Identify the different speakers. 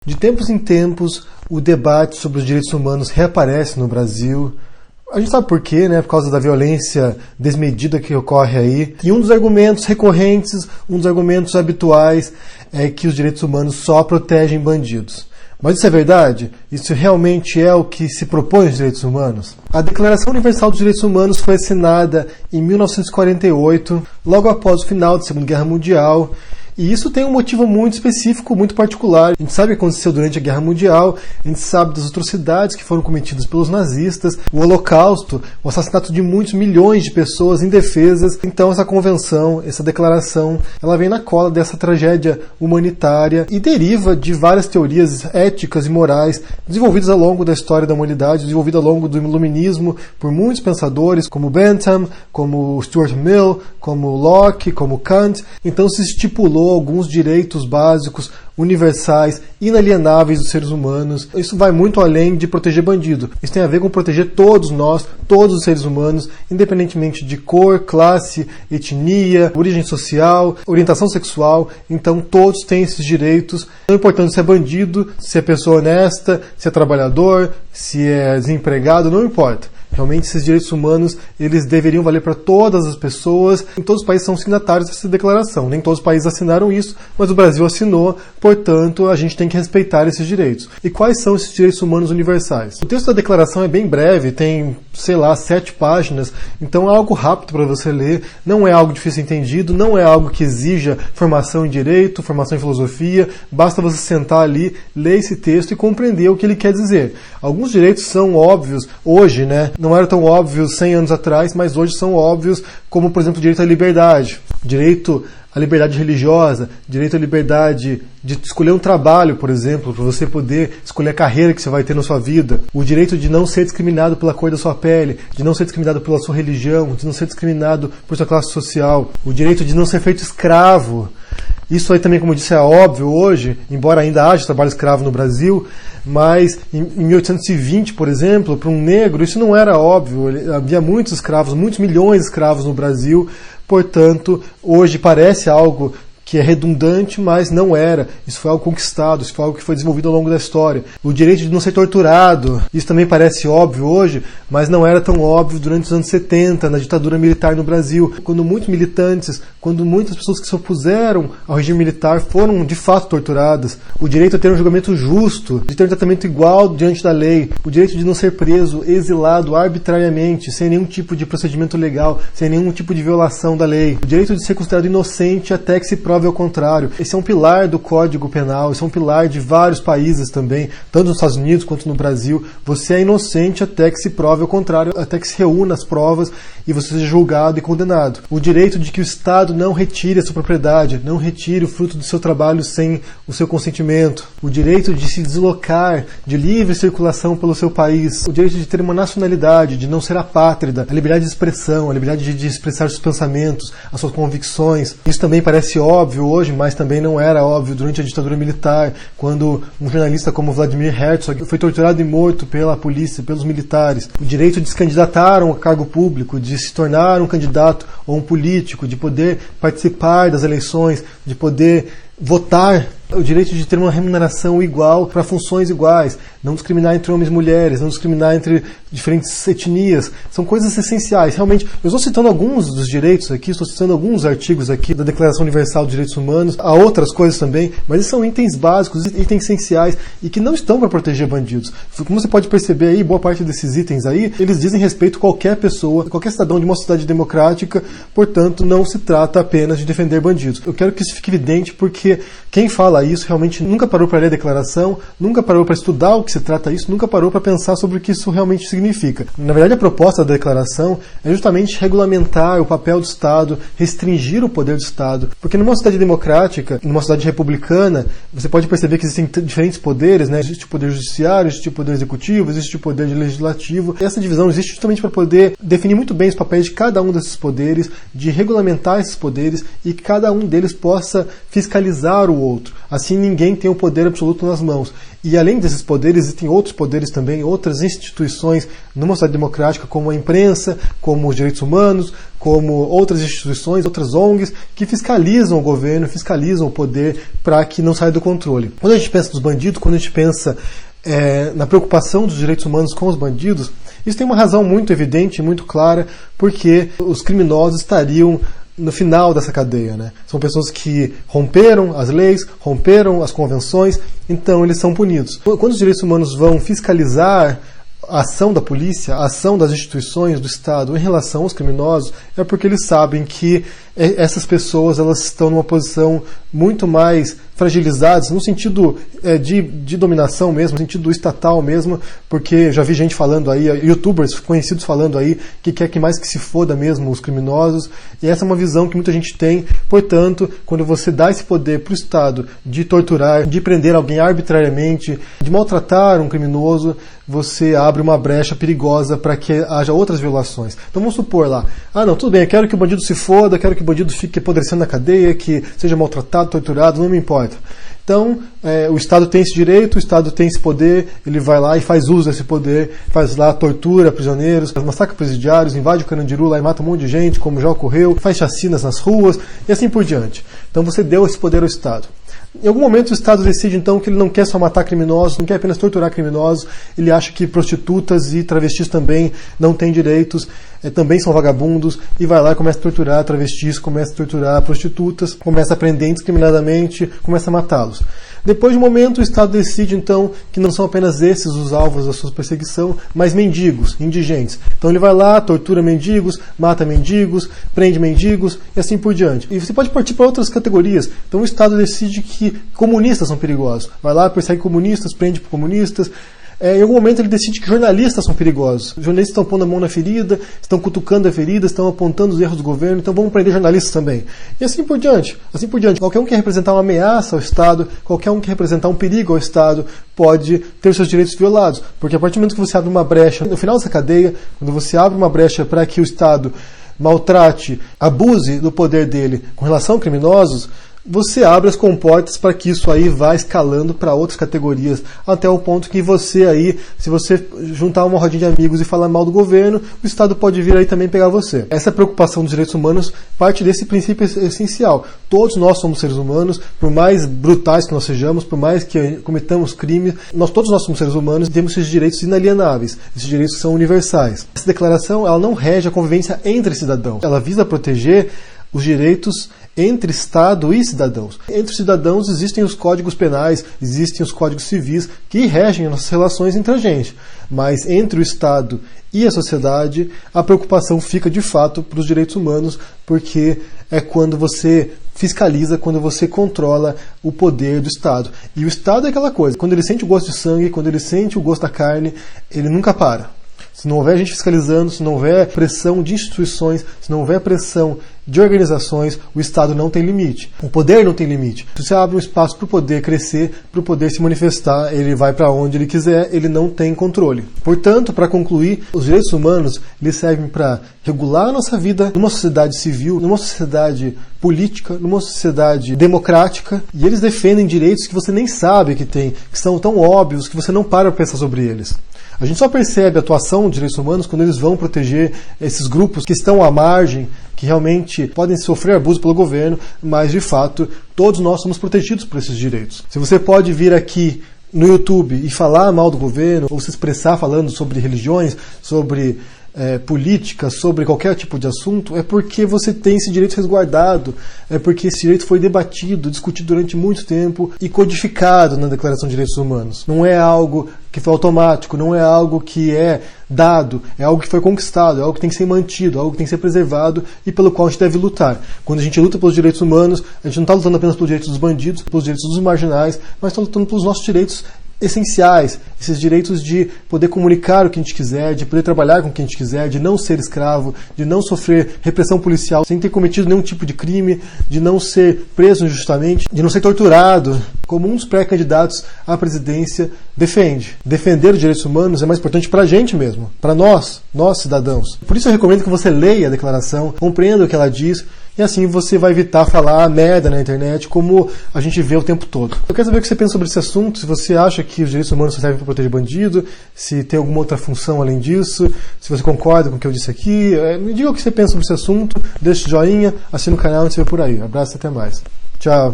Speaker 1: De tempos em tempos, o debate sobre os direitos humanos reaparece no Brasil. A gente sabe por quê, né? Por causa da violência desmedida que ocorre aí. E um dos argumentos recorrentes, um dos argumentos habituais é que os direitos humanos só protegem bandidos. Mas isso é verdade? Isso realmente é o que se propõe aos direitos humanos? A Declaração Universal dos Direitos Humanos foi assinada em 1948, logo após o final da Segunda Guerra Mundial. E isso tem um motivo muito específico, muito particular. A gente sabe o que aconteceu durante a Guerra Mundial, a gente sabe das atrocidades que foram cometidas pelos nazistas, o Holocausto, o assassinato de muitos milhões de pessoas indefesas. Então essa convenção, essa declaração, ela vem na cola dessa tragédia humanitária e deriva de várias teorias éticas e morais desenvolvidas ao longo da história da humanidade, desenvolvidas ao longo do iluminismo por muitos pensadores, como Bentham, como Stuart Mill, como Locke, como Kant. Então se estipulou alguns direitos básicos, universais, inalienáveis dos seres humanos. Isso vai muito além de proteger bandido. Isso tem a ver com proteger todos nós, todos os seres humanos, independentemente de cor, classe, etnia, origem social, orientação sexual. Então todos têm esses direitos. Não importando se é bandido, se é pessoa honesta, se é trabalhador, se é desempregado, não importa. Realmente esses direitos humanos, eles deveriam valer para todas as pessoas. Em todos os países são signatários dessa declaração. Nem todos os países assinaram isso, mas o Brasil assinou, portanto a gente tem que respeitar esses direitos. E quais são esses direitos humanos universais? O texto da declaração é bem breve, tem, 7 páginas, então é algo rápido para você ler, não é algo difícil entendido, não é algo que exija formação em direito, formação em filosofia, basta você sentar ali, ler esse texto e compreender o que ele quer dizer. Alguns direitos são óbvios hoje, né? Não eram tão óbvios 100 anos atrás, mas hoje são óbvios, como, por exemplo, o direito à liberdade, direito à liberdade religiosa, direito à liberdade de escolher um trabalho, por exemplo, para você poder escolher a carreira que você vai ter na sua vida, o direito de não ser discriminado pela cor da sua pele, de não ser discriminado pela sua religião, de não ser discriminado por sua classe social, o direito de não ser feito escravo. Isso aí também, como eu disse, é óbvio hoje, embora ainda haja trabalho escravo no Brasil, mas em 1820, por exemplo, para um negro, isso não era óbvio. Havia muitos escravos, muitos milhões de escravos no Brasil, portanto, hoje parece algo que é redundante, mas não era. Isso foi algo conquistado, isso foi algo que foi desenvolvido ao longo da história. O direito de não ser torturado, isso também parece óbvio hoje, mas não era tão óbvio durante os anos 70, na ditadura militar no Brasil, quando muitos militantes, quando muitas pessoas que se opuseram ao regime militar foram de fato torturadas. O direito a ter um julgamento justo, de ter um tratamento igual diante da lei, o direito de não ser preso, exilado arbitrariamente, sem nenhum tipo de procedimento legal, sem nenhum tipo de violação da lei, o direito de ser considerado inocente até que se prove ao contrário. Esse é um pilar do Código Penal, esse é um pilar de vários países também, tanto nos Estados Unidos quanto no Brasil. Você é inocente até que se prove ao contrário, até que se reúna as provas e você seja julgado e condenado. O direito de que o Estado não retire a sua propriedade, não retire o fruto do seu trabalho sem o seu consentimento. O direito de se deslocar, de livre circulação pelo seu país. O direito de ter uma nacionalidade, de não ser apátrida. A liberdade de expressão, a liberdade de expressar seus pensamentos, as suas convicções. Isso também parece óbvio hoje, mas também não era óbvio durante a ditadura militar, quando um jornalista como Vladimir Herzog foi torturado e morto pela polícia, pelos militares. O direito de se candidatar a um cargo público, de se tornar um candidato ou um político, de poder participar das eleições, de poder votar. O direito de ter uma remuneração igual para funções iguais, não discriminar entre homens e mulheres, não discriminar entre diferentes etnias, são coisas essenciais. Realmente, eu estou citando alguns dos direitos aqui, estou citando alguns artigos aqui da Declaração Universal dos Direitos Humanos, há outras coisas também, mas esses são itens básicos, itens essenciais e que não estão para proteger bandidos. Como você pode perceber aí, boa parte desses itens aí, eles dizem respeito a qualquer pessoa, qualquer cidadão de uma sociedade democrática, portanto, não se trata apenas de defender bandidos. Eu quero que isso fique evidente porque quem fala isso realmente nunca parou para ler a declaração, nunca parou para estudar o que se trata isso, nunca parou para pensar sobre o que isso realmente significa. Na verdade, a proposta da declaração é justamente regulamentar o papel do Estado, restringir o poder do Estado, porque numa sociedade democrática, numa sociedade republicana, você pode perceber que existem diferentes poderes, né? Existe o poder judiciário, existe o poder executivo, existe o poder legislativo. Essa divisão existe justamente para poder definir muito bem os papéis de cada um desses poderes, de regulamentar esses poderes e que cada um deles possa fiscalizar o outro. Assim ninguém tem o poder absoluto nas mãos. E além desses poderes, existem outros poderes também, outras instituições numa sociedade democrática, como a imprensa, como os direitos humanos, como outras instituições, outras ONGs, que fiscalizam o governo, fiscalizam o poder para que não saia do controle. Quando a gente pensa nos bandidos, quando a gente pensa na preocupação dos direitos humanos com os bandidos, isso tem uma razão muito evidente, muito clara, porque os criminosos estariam no final dessa cadeia, né? São pessoas que romperam as leis, romperam as convenções, então eles são punidos. Quando os direitos humanos vão fiscalizar a ação da polícia, a ação das instituições do Estado em relação aos criminosos, é porque eles sabem que essas pessoas elas estão numa posição muito mais fragilizadas, no sentido de dominação mesmo, no sentido estatal mesmo, porque já vi gente falando aí, youtubers conhecidos falando aí, que quer que mais que se foda mesmo os criminosos, e essa é uma visão que muita gente tem. Portanto, quando você dá esse poder para o Estado de torturar, de prender alguém arbitrariamente, de maltratar um criminoso, você abre uma brecha perigosa para que haja outras violações. Então vamos supor lá, não, tudo bem, eu quero que o bandido se foda, quero que o bandido fique apodrecendo na cadeia, que seja maltratado, torturado, não me importa. Então, o Estado tem esse direito, o Estado tem esse poder, ele vai lá e faz uso desse poder, faz lá tortura prisioneiros, massacra presidiários, invade o Carandiru lá e mata um monte de gente, como já ocorreu, faz chacinas nas ruas e assim por diante. Então você deu esse poder ao Estado. Em algum momento o Estado decide então que ele não quer só matar criminosos, não quer apenas torturar criminosos, ele acha que prostitutas e travestis também não têm direitos, também são vagabundos, e vai lá e começa a torturar travestis, começa a torturar prostitutas, começa a prender indiscriminadamente, começa a matá-los. Depois de um momento o Estado decide então que não são apenas esses os alvos da sua perseguição, mas mendigos, indigentes. Então ele vai lá, tortura mendigos, mata mendigos, prende mendigos e assim por diante. E você pode partir para outras categorias. Então o Estado decide que comunistas são perigosos. Vai lá, persegue comunistas, prende comunistas. Em algum momento ele decide que jornalistas são perigosos. Os jornalistas estão pondo a mão na ferida, estão cutucando a ferida, estão apontando os erros do governo, então vamos prender jornalistas também. E assim por diante. Assim por diante. Qualquer um que representar uma ameaça ao Estado, qualquer um que representar um perigo ao Estado, pode ter os seus direitos violados. Porque a partir do momento que você abre uma brecha, no final dessa cadeia, quando você abre uma brecha para que o Estado maltrate, abuse do poder dele com relação a criminosos, você abre as comportas para que isso aí vá escalando para outras categorias, até o ponto que você aí, se você juntar uma rodinha de amigos e falar mal do governo, o Estado pode vir aí também pegar você. Essa preocupação dos direitos humanos parte desse princípio essencial. Todos nós somos seres humanos, por mais brutais que nós sejamos, por mais que cometamos crimes, todos nós somos seres humanos e temos esses direitos inalienáveis, esses direitos que são universais. Essa declaração, ela não rege a convivência entre cidadãos, ela visa proteger os direitos entre Estado e cidadãos. Entre os cidadãos existem os códigos penais, existem os códigos civis que regem as nossas relações entre a gente. Mas entre o Estado e a sociedade, a preocupação fica de fato para os direitos humanos, porque é quando você fiscaliza, quando você controla o poder do Estado. E o Estado é aquela coisa, quando ele sente o gosto de sangue, quando ele sente o gosto da carne, ele nunca para. Se não houver gente fiscalizando, se não houver pressão de instituições, se não houver pressão de organizações, o Estado não tem limite. O poder não tem limite. Se você abre um espaço para o poder crescer, para o poder se manifestar, ele vai para onde ele quiser, ele não tem controle. Portanto, para concluir, os direitos humanos eles servem para regular a nossa vida numa sociedade civil, numa sociedade política, numa sociedade democrática, e eles defendem direitos que você nem sabe que tem, que são tão óbvios que você não para pensar sobre eles. A gente só percebe a atuação dos direitos humanos quando eles vão proteger esses grupos que estão à margem, que realmente podem sofrer abuso pelo governo, mas de fato todos nós somos protegidos por esses direitos. Se você pode vir aqui no YouTube e falar mal do governo, ou se expressar falando sobre religiões, sobre política, sobre qualquer tipo de assunto, é porque você tem esse direito resguardado, é porque esse direito foi debatido, discutido durante muito tempo e codificado na Declaração de Direitos Humanos. Não é algo que foi automático, não é algo que é dado, é algo que foi conquistado, é algo que tem que ser mantido, é algo que tem que ser preservado e pelo qual a gente deve lutar. Quando a gente luta pelos direitos humanos, a gente não está lutando apenas pelos direitos dos bandidos, pelos direitos dos marginais, mas está lutando pelos nossos direitos essenciais, esses direitos de poder comunicar o que a gente quiser, de poder trabalhar com o que a gente quiser, de não ser escravo, de não sofrer repressão policial sem ter cometido nenhum tipo de crime, de não ser preso injustamente, de não ser torturado como um dos pré-candidatos à presidência, defende. Defender os direitos humanos é mais importante para a gente mesmo, para nós cidadãos. Por isso eu recomendo que você leia a declaração, compreenda o que ela diz, e assim você vai evitar falar merda na internet, como a gente vê o tempo todo. Eu quero saber o que você pensa sobre esse assunto, se você acha que os direitos humanos só servem para proteger bandido, se tem alguma outra função além disso, se você concorda com o que eu disse aqui. Me diga o que você pensa sobre esse assunto, deixa o joinha, assina o canal e se vê por aí. Abraço e até mais. Tchau.